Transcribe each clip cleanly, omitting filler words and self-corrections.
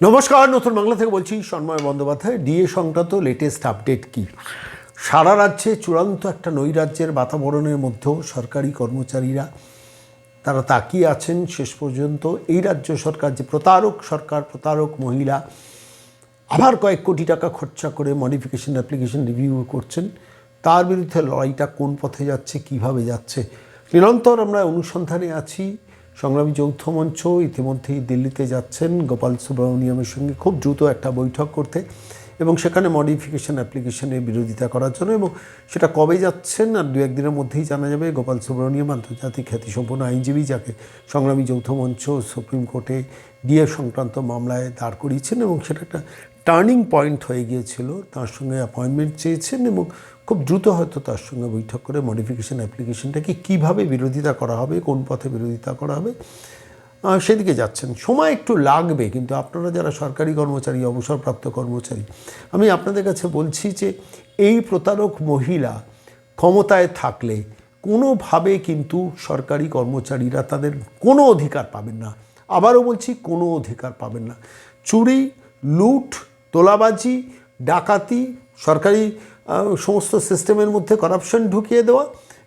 নমস্কার, নতুন বাংলা থেকে বলছি সন্ময় বন্দ্যোপাধ্যায়। ডিএ সংক্রান্ত লেটেস্ট আপডেট কি? সারা রাজ্যে চূড়ান্ত একটা নৈরাজ্যের বাতাবরণের মধ্যেও সরকারি কর্মচারীরা তারা তাকিয়ে আছেন শেষ পর্যন্ত। এই রাজ্য সরকার যে প্রতারক সরকার, প্রতারক মহিলা আবার কয়েক কোটি টাকা খরচা করে মডিফিকেশন অ্যাপ্লিকেশন রিভিউ করছেন, তার বিরুদ্ধে লড়াইটা কোন পথে যাচ্ছে, কিভাবে যাচ্ছে, নিরন্তর আমরা অনুসন্ধানে আছি। সংগ্রামী যৌথ মঞ্চ ইতিমধ্যেই দিল্লিতে যাচ্ছেন গোপাল সুব্রমণিয়ামের সঙ্গে খুব দ্রুত একটা বৈঠক করতে এবং সেখানে মডিফিকেশন অ্যাপ্লিকেশনের বিরোধিতা করার জন্য। এবং সেটা কবে যাচ্ছেন আর দু একদিনের মধ্যেই জানা যাবে। গোপাল সুব্রমণিয়াম আন্তর্জাতিক খ্যাতিসম্পন্ন আইনজীবী, যাকে সংগ্রামী যৌথ মঞ্চ সুপ্রিম কোর্টে ডিএ সংক্রান্ত মামলায় দাঁড় করিয়েছেন এবং সেটা একটা টার্নিং পয়েন্ট হয়ে গিয়েছিল। তার সঙ্গে অ্যাপয়েন্টমেন্ট চেয়েছেন এবং খুব দ্রুত হয়তো তার সঙ্গে বৈঠক করে মডিফিকেশন অ্যাপ্লিকেশনটাকে কীভাবে বিরোধিতা করা হবে, কোন পথে বিরোধিতা করা হবে, সেদিকে যাচ্ছেন। সময় একটু লাগবে, কিন্তু আপনারা যারা সরকারি কর্মচারী, অবসরপ্রাপ্ত কর্মচারী, আমি আপনাদের কাছে বলছি যে এই প্রতারক মহিলা ক্ষমতায় থাকলে কোনোভাবে কিন্তু সরকারি কর্মচারীরা তাদের কোনো অধিকার পাবেন না। আবারও বলছি, কোনো অধিকার পাবেন না। চুরি, লুট, তোলাবাজি, ডাকাতি, সরকারি সমস্ত সিস্টেমের মধ্যে করাপশন ঢুকিয়ে দেওয়া,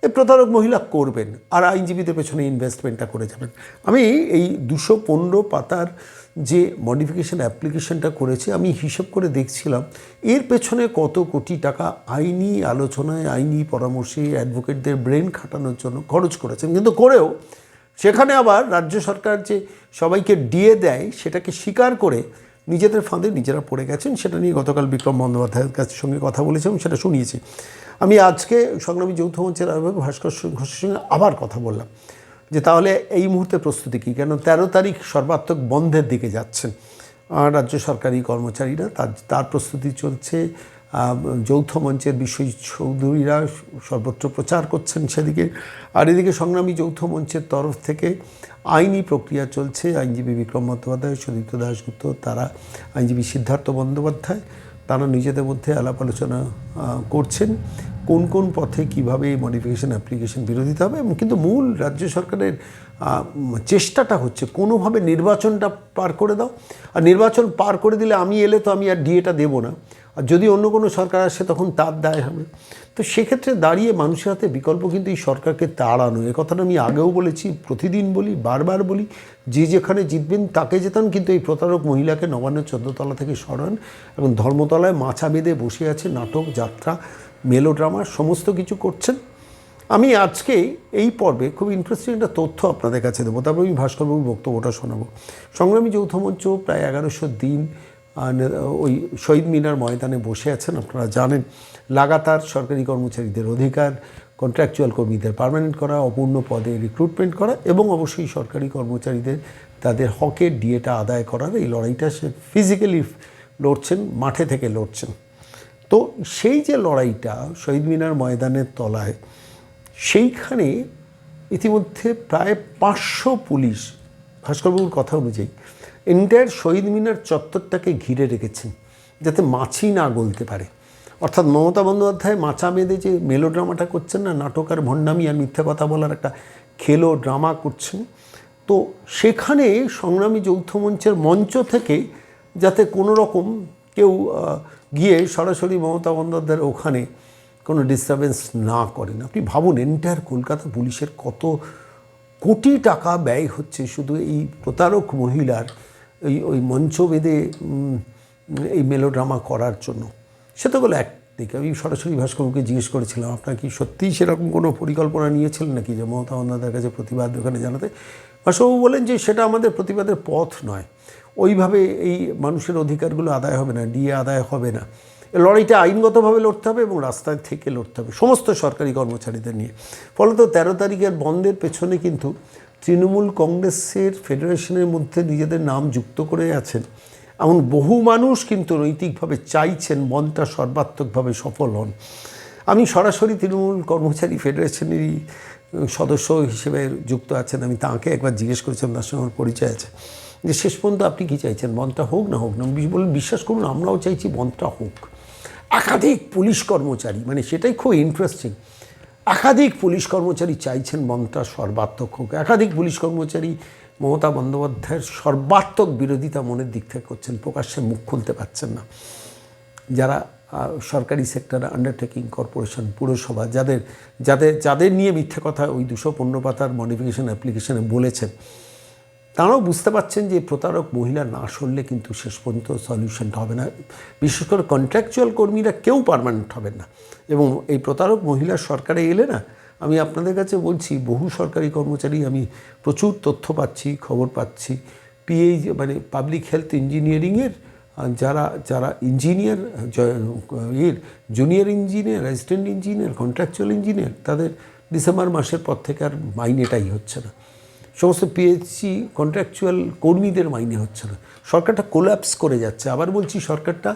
এই প্রতারক মহিলা করবেন আর আইনজীবীদের পেছনে ইনভেস্টমেন্টটা করে যাবেন। আমি এই 215 পাতার যে মডিফিকেশন অ্যাপ্লিকেশনটা করেছি, আমি হিসেব করে দেখছিলাম এর পেছনে কত কোটি টাকা আইনি আলোচনায়, আইনি পরামর্শে, অ্যাডভোকেটদের ব্রেন খাটানোর জন্য খরচ করেছেন। কিন্তু করেও সেখানে আবার রাজ্য সরকার যে সবাইকে ডিএ দেয় সেটাকে স্বীকার করে নিজেদের ফাঁদে নিজেরা পড়ে গেছেন। সেটা নিয়ে গতকাল বিক্রম বন্দ্যোপাধ্যায়ের কাছে সঙ্গে কথা বলেছিলাম, সেটা শুনিয়েছি। আমি আজকে সংগ্রামী যৌথ মঞ্চের আহ্বায়ক ভাস্কর ঘোষের সঙ্গে আবার কথা বললাম যে তাহলে এই মুহূর্তে প্রস্তুতি কী, কেন 13 তারিখ সর্বাত্মক বন্ধের দিকে যাচ্ছেন রাজ্য সরকারি কর্মচারীরা, তার প্রস্তুতি চলছে। যৌথ মঞ্চের বিশ্বজিৎ চৌধুরীরা সর্বত্র প্রচার করছেন সেদিকে, আর এদিকে সংগ্রামী যৌথ মঞ্চের তরফ থেকে আইনি প্রক্রিয়া চলছে। আইনজীবী বিক্রম বন্দ্যোপাধ্যায়, সুদীপ্ত দাশগুপ্ত, তারা আইনজীবী সিদ্ধার্থ বন্দ্যোপাধ্যায়, তারা নিজেদের মধ্যে আলাপ আলোচনা করছেন কোন কোন পথে কীভাবে এই মডিফিকেশন অ্যাপ্লিকেশন বিরোধিতা হবে। এবং কিন্তু মূল রাজ্য সরকারের চেষ্টাটা হচ্ছে কোনোভাবে নির্বাচনটা পার করে দাও, আর নির্বাচন পার করে দিলে আমি এলে তো আমি আর ডিএটা দেবো না, আর যদি অন্য কোনো সরকার আসে তখন তার দায় হবে। তো সেক্ষেত্রে দাঁড়িয়ে মানুষের হাতে বিকল্প কিন্তু এই সরকারকে তাড়ানো। এ কথাটা আমি আগেও বলেছি, প্রতিদিন বলি, বারবার বলি, যে যেখানে জিতবেন তাকে জেতান, কিন্তু এই প্রতারক মহিলাকে নবান্নের 14 তলা থেকে সরান। এবং ধর্মতলায় মাছা বেঁধে বসে আছে, নাটক, যাত্রা, মেলোড্রামা সমস্ত কিছু করছেন। আমি আজকে এই পর্বে খুব ইন্টারেস্টিং একটা তথ্য আপনাদের কাছে দেবো, তারপর আমি ভাস্করবাবুর বক্তব্যটা শোনাবো। সংগ্রামী যৌথ মঞ্চ প্রায় 1100 দিন ওই শহীদ মিনার ময়দানে বসে আছেন। আপনারা জানেন লাগাতার সরকারি কর্মচারীদের অধিকার, কন্ট্রাকচুয়াল কর্মীদের পার্মানেন্ট করা, অপূর্ণ পদে রিক্রুটমেন্ট করা এবং অবশ্যই সরকারি কর্মচারীদের তাদের হকের ডিএটা আদায় করার এই লড়াইটা সে ফিজিক্যালি লড়ছেন, মাঠে থেকে লড়ছেন। তো সেই যে লড়াইটা শহীদ মিনার ময়দানের তলায়, সেইখানে ইতিমধ্যে প্রায় 500 পুলিশ, ভাস্করবাবুর কথা অনুযায়ী, এন্টায়ার শহীদ মিনার চত্বরটাকে ঘিরে রেখেছেন যাতে মাছি না গলতে পারে। অর্থাৎ মমতা বন্দ্যোপাধ্যায় মাচা বেঁধে যে মেলোড্রামাটা করছেন না, নাটক আর ভণ্ডামি আর মিথ্যা কথা বলার একটা খেলো ড্রামা করছেন, তো সেখানে সংগ্রামী যৌথ মঞ্চের মঞ্চ থেকে যাতে কোনো রকম কেউ গিয়ে সরাসরি মমতা বন্দ্যোপাধ্যায়ের ওখানে কোনো ডিস্টারবেন্স না করেন। আপনি ভাবুন, এন্টায়ার কলকাতা পুলিশের কত কোটি টাকা ব্যয় হচ্ছে শুধু এই প্রতারক মহিলার ওই মঞ্চ বেঁধে এই মেলোড্রামা করার জন্য। সে তো গেলো একদিকে। আমি সরাসরি ভাস্করবাবুকে জিজ্ঞেস করেছিলাম, আপনার কি সত্যিই সেরকম কোনো পরিকল্পনা নিয়েছিলেন নাকি যে মমতা বন্দ্যোপাধ্যায়ের কাছে প্রতিবাদ ওখানে জানাতে? ভাস্করবাবু বলেন যে সেটা আমাদের প্রতিবাদের পথ নয়, ওইভাবে এই মানুষের অধিকারগুলো আদায় হবে না, ডিএ আদায় হবে না। লড়াইটা আইনগতভাবে লড়তে হবে এবং রাস্তায় থেকে লড়তে হবে সমস্ত সরকারি কর্মচারীদের নিয়ে। ফলত 13 তারিখের বন্ধের পেছনে কিন্তু তৃণমূল কংগ্রেসের ফেডারেশনের মধ্যে নিজেদের নাম যুক্ত করে আছেন এমন বহু মানুষ কিন্তু নৈতিকভাবে চাইছেন বন্ধটা সর্বাত্মকভাবে সফল হন। আমি সরাসরি তৃণমূল কর্মচারী ফেডারেশনেরই সদস্য হিসেবে যুক্ত আছেন, আমি তাঁকে একবার জিজ্ঞেস করেছিলাম, তার সঙ্গে আমার পরিচয় আছে, যে শেষ পর্যন্ত আপনি কী চাইছেন, বন্ধটা হোক না হোক না? বলুন, বিশ্বাস করুন, আমরাও চাইছি বন্ধটা হোক। একাধিক পুলিশ কর্মচারী, মানে সেটাই খুব ইন্টারেস্টিং, একাধিক পুলিশ কর্মচারী চাইছেন বন্ধটা সর্বাত্মক হোক। একাধিক পুলিশ কর্মচারী মমতা বন্দ্যোপাধ্যায়ের সর্বাত্মক বিরোধিতা মনের দিক থেকে করছেন, প্রকাশ্যে মুখ খুলতে পারছেন না। যারা সরকারি সেক্টর, আন্ডারটেকিং, কর্পোরেশন, পুরসভা, যাদের নিয়ে মিথ্যে কথা ওই 215 পাতার মডিফিকেশন অ্যাপ্লিকেশনে বলেছেন, তারাও বুঝতে পারছেন যে প্রতারক মহিলা না সরলে কিন্তু শেষ পর্যন্ত সলিউশনটা হবে না। বিশেষ করে কন্ট্রাকচুয়াল কর্মীরা কেউ পার্মানেন্ট হবেন না। এবং এই প্রতারক মহিলা সরকারে এলে না, আমি আপনাদের কাছে বলছি, বহু সরকারি কর্মচারী, আমি প্রচুর তথ্য পাচ্ছি, খবর পাচ্ছি, মানে পাবলিক হেলথ ইঞ্জিনিয়ারিংয়ের যারা engineer, junior engineer, assistant engineer, contractual engineer, তাদের ডিসেম্বর মাসের পর থেকে আর মাইনেটাই হচ্ছে না। সমস্ত পিএইচসি কন্ট্রাকচুয়াল কর্মীদের মাইনে হচ্ছে না। সরকারটা কোল্যাপস করে যাচ্ছে। আবার বলছি, সরকারটা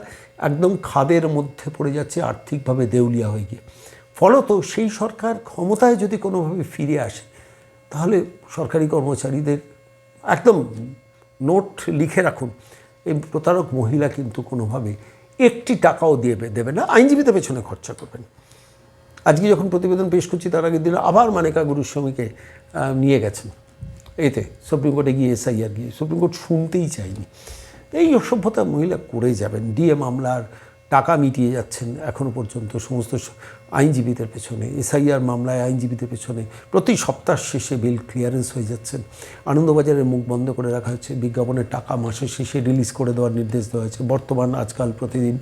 একদম খাদের মধ্যে পড়ে যাচ্ছে, আর্থিকভাবে দেউলিয়া হয়ে গিয়ে। ফলত সেই সরকার ক্ষমতায় যদি কোনোভাবে ফিরে আসে, তাহলে সরকারি কর্মচারীদের একদম নোট লিখে রাখুন, এই প্রতারক মহিলা কিন্তু কোনোভাবে একটি টাকাও দেবে না, আইনজীবীদের পেছনে খরচা করবেন। আজকে যখন প্রতিবেদন পেশ করছি, তার আগের দিনে আবার মানেকা গুরুস্বামীকে নিয়ে গেছেন এতে সুপ্রিম কোর্টে গিয়ে, এসআইআর গিয়ে, সুপ্রিম কোর্ট শুনতেই চায়নি। এই অসভ্যতা মহিলা করেই যাবেন। ডিএ মামলার টাকা মিটিয়ে যাচ্ছেন এখনও পর্যন্ত সমস্ত আইনজীবীদের পেছনে, এসআইআর মামলায় আইনজীবীদের পেছনে প্রতি সপ্তাহ শেষে বিল ক্লিয়ারেন্স হয়ে যাচ্ছেন। আনন্দবাজারের মুখ বন্ধ করে রাখা হচ্ছে, বিজ্ঞাপনের টাকা মাসের শেষে রিলিজ করে দেওয়ার নির্দেশ দেওয়া হয়েছে। বর্তমান আজকাল প্রতিদিন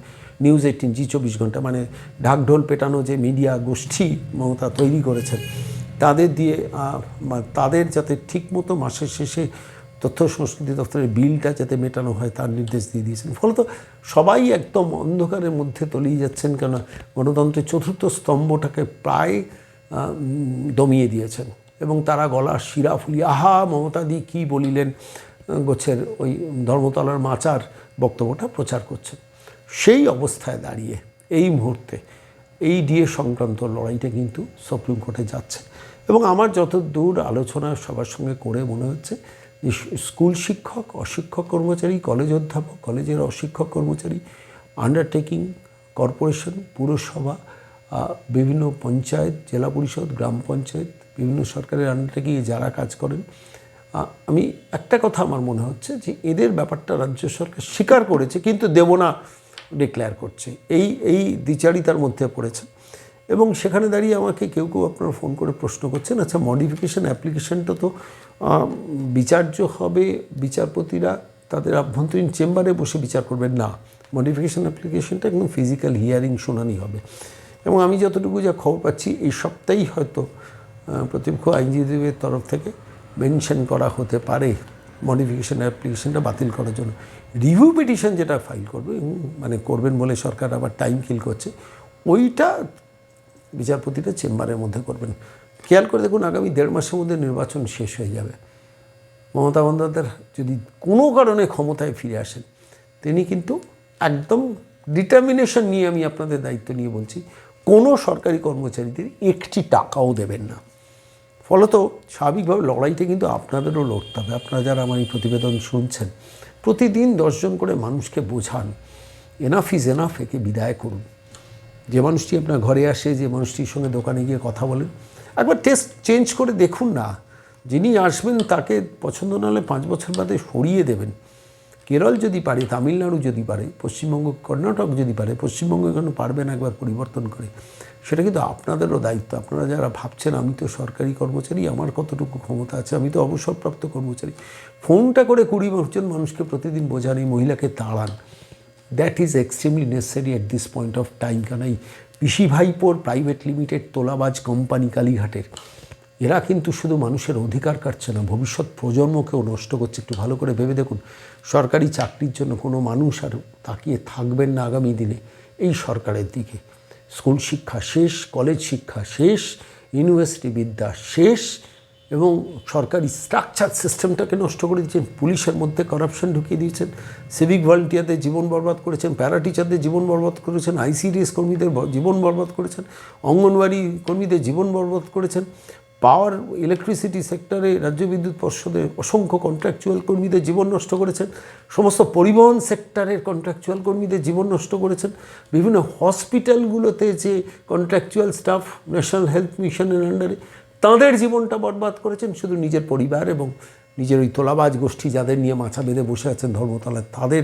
নিউজ 18, জি 24 ঘন্টা, মানে ঢাকঢোল পেটানো যে মিডিয়া গোষ্ঠী মমতা তৈরি করেছেন, তাদের দিয়ে তাদের যাতে ঠিকমতো মাসের শেষে তথ্য সংস্কৃতি দপ্তরের বিলটা যাতে মেটানো হয় তার নির্দেশ দিয়ে দিয়েছেন। ফলত সবাই একদম অন্ধকারের মধ্যে তলিয়ে যাচ্ছেন, কেন গণতন্ত্রের চতুর্থ স্তম্ভটাকে প্রায় দমিয়ে দিয়েছেন। এবং তারা গলার শিরা ফুলিয়ে আহা মমতাদি কী বলিলেন গোছের ওই ধর্মতলার মাচার বক্তব্যটা প্রচার করছেন। সেই অবস্থায় দাঁড়িয়ে এই মুহূর্তে এই ডিএ সংক্রান্ত লড়াইটা কিন্তু সুপ্রিম কোর্টে যাচ্ছে। এবং আমার যত দূর আলোচনা সবার সঙ্গে করে মনে হচ্ছে যে স্কুল শিক্ষক, অশিক্ষক কর্মচারী, কলেজ অধ্যাপক, কলেজের অশিক্ষক কর্মচারী, আন্ডারটেকিং, কর্পোরেশন, পুরসভা, বিভিন্ন পঞ্চায়েত, জেলা পরিষদ, গ্রাম পঞ্চায়েত, বিভিন্ন সরকারের আন্ডারটেকিংয়ে যারা কাজ করেন, আমি একটা কথা আমার মনে হচ্ছে যে এদের ব্যাপারটা রাজ্য সরকার স্বীকার করেছে, কিন্তু দেব না ডিক্লেয়ার করছে। এই দ্বিচারিতার মধ্যে পড়েছে। এবং সেখানে দাঁড়িয়ে আমাকে কেউ আপনারা ফোন করে প্রশ্ন করছেন, আচ্ছা মডিফিকেশন অ্যাপ্লিকেশনটা তো বিচার্য হবে, বিচারপতিরা তাদের আভ্যন্তরীণ চেম্বারে বসে বিচার করবেন না, মডিফিকেশন অ্যাপ্লিকেশনটা একদম ফিজিক্যাল হিয়ারিং শুনানি হবে। এবং আমি যতটুকু যা খবর পাচ্ছি, এই সপ্তাহেই হয়তো প্রতিপক্ষ আইনজীবীদের তরফ থেকে মেনশন করা হতে পারে মডিফিকেশন অ্যাপ্লিকেশনটা বাতিল করার জন্য। রিভিউ পিটিশন যেটা ফাইল করবে, মানে করবেন বলে সরকার আবার টাইম কিল করছে, ওইটা বিচারপতিরা চেম্বারের মধ্যে করবেন। খেয়াল করে দেখুন, আগামী 1.5 মাসের মধ্যে নির্বাচন শেষ হয়ে যাবে। মমতা বন্দ্যোপাধ্যায় যদি কোনো কারণে ক্ষমতায় ফিরে আসেন, তিনি কিন্তু একদম ডিটারমিনেশন নিয়ে, আমি আপনাদের দায়িত্ব নিয়ে বলছি, কোনো সরকারি কর্মচারীদের একটি টাকাও দেবেন না। ফলত স্বাভাবিকভাবে লড়াইটা কিন্তু আপনাদেরও লড়তে হবে। আপনারা যারা আমার এই প্রতিবেদন শুনছেন, প্রতিদিন 10 জন করে মানুষকে বোঝান, এনাফ ইজ এনাফ, একে বিদায় করুন। যে মানুষটি আপনার ঘরে আসে, যে মানুষটির সঙ্গে দোকানে গিয়ে কথা বলেন, একবার টেস্ট চেঞ্জ করে দেখুন না। যিনি আসবেন তাকে পছন্দ না হলে 5 বছর বাদে সরিয়ে দেবেন। কেরল যদি পারে, তামিলনাড়ু যদি পারে, পশ্চিমবঙ্গ, কর্ণাটক যদি পারে, পশ্চিমবঙ্গ কেন পারবে না একবার পরিবর্তন করে? সেটা কিন্তু আপনাদেরও দায়িত্ব। আপনারা যারা ভাবছেন আমি তো সরকারি কর্মচারী, আমার কতটুকু ক্ষমতা আছে, আমি তো অবসরপ্রাপ্ত কর্মচারী, ফোনটা করে 20 জন মানুষকে প্রতিদিন বোঝান, এই মহিলাকে তাড়ান। That is extremely necessary at this point of time. কারণ এই পিসি ভাইপোর প্রাইভেট লিমিটেড তোলাবাজ কোম্পানি কালীঘাটের, এরা কিন্তু শুধু মানুষের অধিকার কাটছে না, ভবিষ্যৎ প্রজন্মকেও নষ্ট করছে। একটু ভালো করে ভেবে দেখুন, সরকারি চাকরির জন্য কোনো মানুষ আর তাকিয়ে থাকবেন না আগামী দিনে এই সরকারের দিকে। স্কুল শিক্ষা শেষ, কলেজ শিক্ষা শেষ, ইউনিভার্সিটি বিদ্যা শেষ, এবং সরকারি স্ট্রাকচার সিস্টেমটাকে নষ্ট করে দিয়েছেন। পুলিশের মধ্যে করাপশন ঢুকিয়ে দিয়েছেন, সিভিক ভলেন্টিয়ারদের জীবন বরবাদ করেছেন, প্যারা টিচারদের জীবন বরবাদ করেছেন, আইসিডিএস কর্মীদের জীবন বরবাদ করেছেন, অঙ্গনওয়াড়ি কর্মীদের জীবন বরবাদ করেছেন, পাওয়ার ইলেকট্রিসিটি সেক্টরে রাজ্য বিদ্যুৎ পর্ষদের অসংখ্য কন্ট্রাকচুয়াল কর্মীদের জীবন নষ্ট করেছেন, সমস্ত পরিবহন সেক্টরের কন্ট্রাকচুয়াল কর্মীদের জীবন নষ্ট করেছেন, বিভিন্ন হসপিটালগুলোতে যে কন্ট্রাকচুয়াল স্টাফ ন্যাশনাল হেলথ মিশনের আন্ডারে, তাঁদের জীবনটা বরবাদ করেছেন, শুধু নিজের পরিবার এবং নিজের ওই তোলাবাজ গোষ্ঠী যাদের নিয়ে মাথা বেঁধে বসে আছেন ধর্মতলায়, তাদের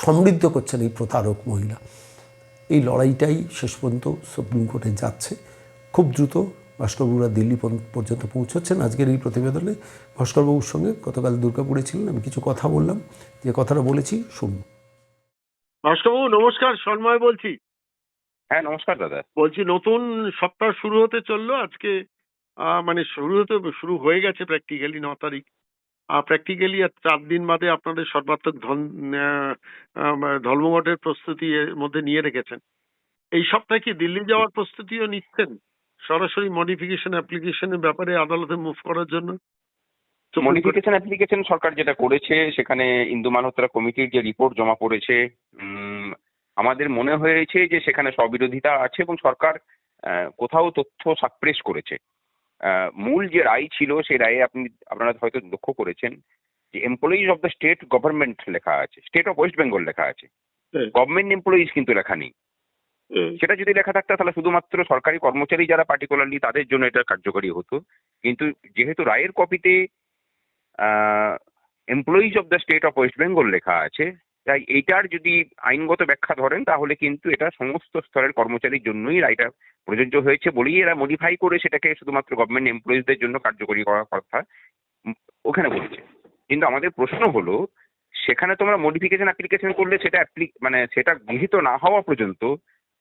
সমৃদ্ধ করছেন এই প্রতারক মহিলা। এই লড়াইটাই শেষ পর্যন্ত সুপ্রিম কোর্টে যাচ্ছে। খুব দ্রুত ভাস্করবাবুরা দিল্লি পর্যন্ত পৌঁছচ্ছেন। আজকের এই প্রতিবেদনে ভাস্করবাবুর সঙ্গে গতকাল দুর্গাপুরে ছিলেন, আমি কিছু কথা বললাম, যে কথাটা বলেছি শুনুন। ভাস্করবাবু নমস্কার, সন্ময় বলছি। হ্যাঁ, নমস্কার দাদা। বলছি নতুন সপ্তাহ শুরু হতে চললো আজকে, মানে শুরু হয়ে গেছে প্র্যাকটিক্যালি 9 তারিখ। প্র্যাকটিক্যালি আর 4 দিন বাদে আপনাদের সর্বাত্মক ধর্মঘটের প্রস্তুতি এর মধ্যে নিয়ে রেখেছেন। এই সপ্তাহে কি দিল্লি যাওয়ার প্রস্তুতিও নিচ্ছেন সরাসরি মডিফিকেশন অ্যাপ্লিকেশনের ব্যাপারে আদালতে মুভ করার জন্য? মডিফিকেশন অ্যাপ্লিকেশন সরকার যেটা করেছে, সেখানে ইন্দু মালহোত্রা কমিটির যে রিপোর্ট জমা পড়েছে, আমাদের মনে হয়েছে যে সেখানে স্ববিরোধিতা আছে এবং সরকার কোথাও তথ্য সাপ্রেস করেছে। মূল যে রায় ছিল সেই রায়ে আপনারা হয়তো লক্ষ্য করেছেন যে employees of the state government লেখা আছে, স্টেট অফ ওয়েস্ট বেঙ্গল লেখা আছে, গভর্নমেন্ট এমপ্লয়িজ কিন্তু লেখা নেই। সেটা যদি লেখা থাকতো তাহলে শুধুমাত্র সরকারি কর্মচারী যারা পার্টিকুলারলি তাদের জন্য এটা কার্যকরী হতো। কিন্তু যেহেতু রায়ের কপিতে employees of the state of West Bengal লেখা আছে, তাই এইটার যদি আইনগত ব্যাখ্যা ধরেন তাহলে কিন্তু এটা সমস্ত স্তরের কর্মচারীর জন্যই রায়টা প্রযোজ্য হয়েছে বলেই এরা মডিফাই করে সেটাকে শুধুমাত্র গভর্নমেন্ট এমপ্লয়িজদের জন্য কার্যকরী করার কথা ওখানে বলেছে। কিন্তু আমাদের প্রশ্ন হলো, সেখানে তোমরা মডিফিকেশন অ্যাপ্লিকেশন করলে সেটা মানে সেটা গৃহীত না হওয়া পর্যন্ত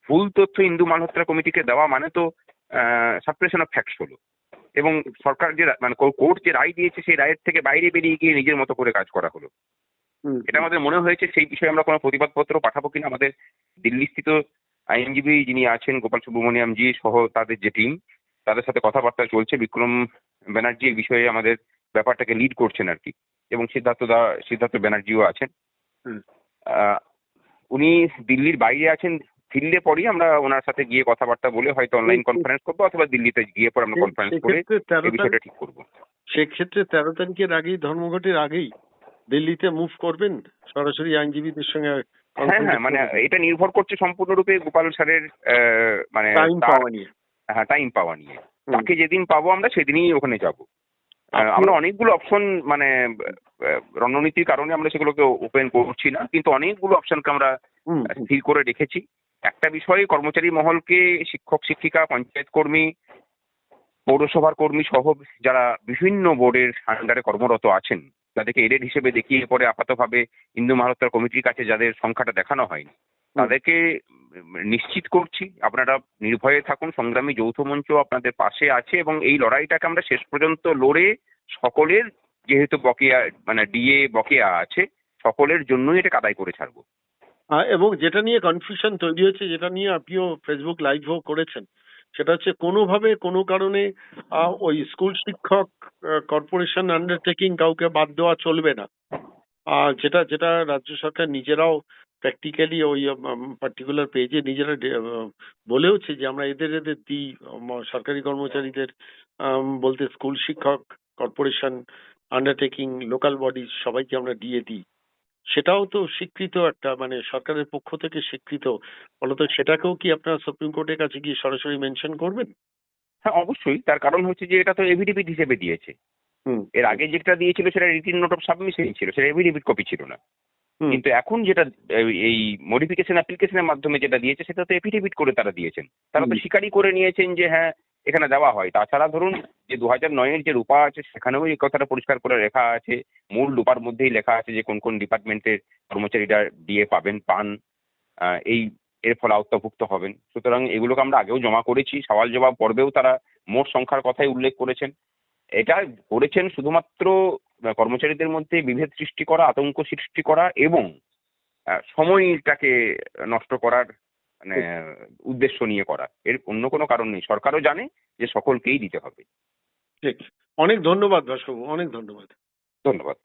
ফুল তথ্য ইন্দু মালহোত্রা কমিটিকে দেওয়া মানে তো সাপ্রেশন অফ ফ্যাক্টস হলো, এবং সরকার যে মানে কোর্ট যে রায় দিয়েছে সেই রায়ের থেকে বাইরে বেরিয়ে গিয়ে নিজের মতো করে কাজ করা হলো। এটা আমাদের মনে হয়েছে সেই বিষয়ে আমরা কোনো প্রতিবাদপত্র পাঠাবো কিনা আমাদের দিল্লিস্থিত আইনজীবী যিনি আছেন গোপাল সুব্রমণিয়ামজি সহ তাদের যে টিম, তাদের সাথে কথাবার্তা চলছে। বিক্রম ব্যানার্জি এই বিষয়ে আমাদের ব্যাপারটাকে লিড করছেন আর কি, এবং সিদ্ধার্থ ব্যানার্জিও আছেন। উনি দিল্লির বাইরে আছেন, ফিরলে পরই আমরা ওনার সাথে গিয়ে কথাবার্তা বলে হয়তো অনলাইন কনফারেন্স করবো, অথবা দিল্লিতে গিয়ে পরে আমরা কনফারেন্স করে এই বিষয়টা ঠিক করবো। সেক্ষেত্রে 13 তারিখের আগেই, ধর্মঘটের আগেই দিল্লিতে মুভ করবেন সরাসরি আইনজীবীদের সঙ্গে? হ্যাঁ, মানে এটা নির্ভর করছে সম্পূর্ণরূপে গোপাল স্যারের মানে টাইম পাওয়া নিয়ে। হ্যাঁ, টাইম পাওয়া নিয়ে। তাকে যেদিন পাবো আমরা সেদিনই ওখানে যাব। আমরা অনেকগুলো অপশন, মানে রণনীতির কারণে আমরা সেগুলোকে ওপেন করছি না, কিন্তু অনেকগুলো অপশনকে আমরা স্থির করে রেখেছি। একটা বিষয়ে কর্মচারী মহলকে, শিক্ষক শিক্ষিকা, পঞ্চায়েত কর্মী, পৌরসভার কর্মী সহ যারা বিভিন্ন বোর্ডের আন্ডারে কর্মরত আছেন, তাদেরকে এডেড হিসেবে দেখিয়ে পরে আপাতভাবে ইন্দু মালহোত্রা কমিটির কাছে যাদের সংখ্যাটা দেখানো হয়নি, তাদেরকে নিশ্চিত করছি আপনারা নির্ভয়ে থাকুন, সংগ্রামী যৌথ মঞ্চ আপনাদের পাশে আছে, এবং এই লড়াইটাকে আমরা শেষ পর্যন্ত লড়ে সকলের, যেহেতু বকেয়া মানে ডিএ বকেয়া আছে, সকলের জন্যই এটা আদায় করে ছাড়বো। এবং যেটা নিয়ে কনফিউশন তৈরি হয়েছে, যেটা নিয়ে আপনিও ফেসবুক লাইভও করেছেন, সেটা হচ্ছে কোনোভাবে কোনো কারণে ওই স্কুল শিক্ষক কর্পোরেশন আন্ডারটেকিং কাউকে বাদ দেওয়া চলবে না। যেটা যেটা রাজ্য সরকার নিজেরাও প্র্যাকটিক্যালি ওই পার্টিকুলার পেজে নিজেরা বলেওছে যে আমরা এদের দিই, সরকারি কর্মচারীদের বলতে স্কুল শিক্ষক কর্পোরেশন আন্ডারটেকিং লোকাল বডি সবাইকে আমরা দিয়ে দিই। সেটাও তো স্বীকৃত একটা, মানে সরকারের পক্ষ থেকে স্বীকৃত। ফলত সেটাকেও কি আপনারা সুপ্রিম কোর্টের কাছে গিয়ে সরাসরি মেনশন করবেন? হ্যাঁ, অবশ্যই। তার কারণ হচ্ছে যে এটা তো এভিডেভিট হিসেবে দিয়েছে। এর আগে যেটা দিয়েছিল সেটা রিটিন নোট অফ সাবমিশন ছিল, সেটা এভিডেভিট কপি ছিল না। কিন্তু এখন যেটা এই মডিফিকেশন অ্যাপ্লিকেশনের মাধ্যমে যেটা দিয়েছে সেটা তো এফিডেভিট করে তারা দিয়েছেন। তারা তো স্বীকারই করে নিয়েছেন যে হ্যাঁ এখানে দেওয়া হয়। তাছাড়া ধরুন যে 2009-এর যে রূপা আছে সেখানেও এই কথাটা পরিষ্কার করে লেখা আছে, মূল রূপার মধ্যেই লেখা আছে যে কোন কোন ডিপার্টমেন্টের কর্মচারীরা ডিএ পান, এই এর ফলে আওতাভুক্ত হবেন। সুতরাং এগুলোকে আমরা আগেও জমা করেছি, সওয়াল জবাব পর্বেও তারা মোট সংখ্যার কথাই উল্লেখ করেছেন। এটা করেছেন শুধুমাত্র কর্মচারীদের মধ্যে বিভেদ সৃষ্টি করা, আতঙ্ক সৃষ্টি করা এবং সময়টাকে নষ্ট করার মানে উদ্দেশ্য নিয়ে করা, এর অন্য কোনো কারণ নেই। সরকারও জানে যে সকলকেই দিতে হবে। ঠিক। অনেক ধন্যবাদ ভাস্করবাবু, অনেক ধন্যবাদ। ধন্যবাদ।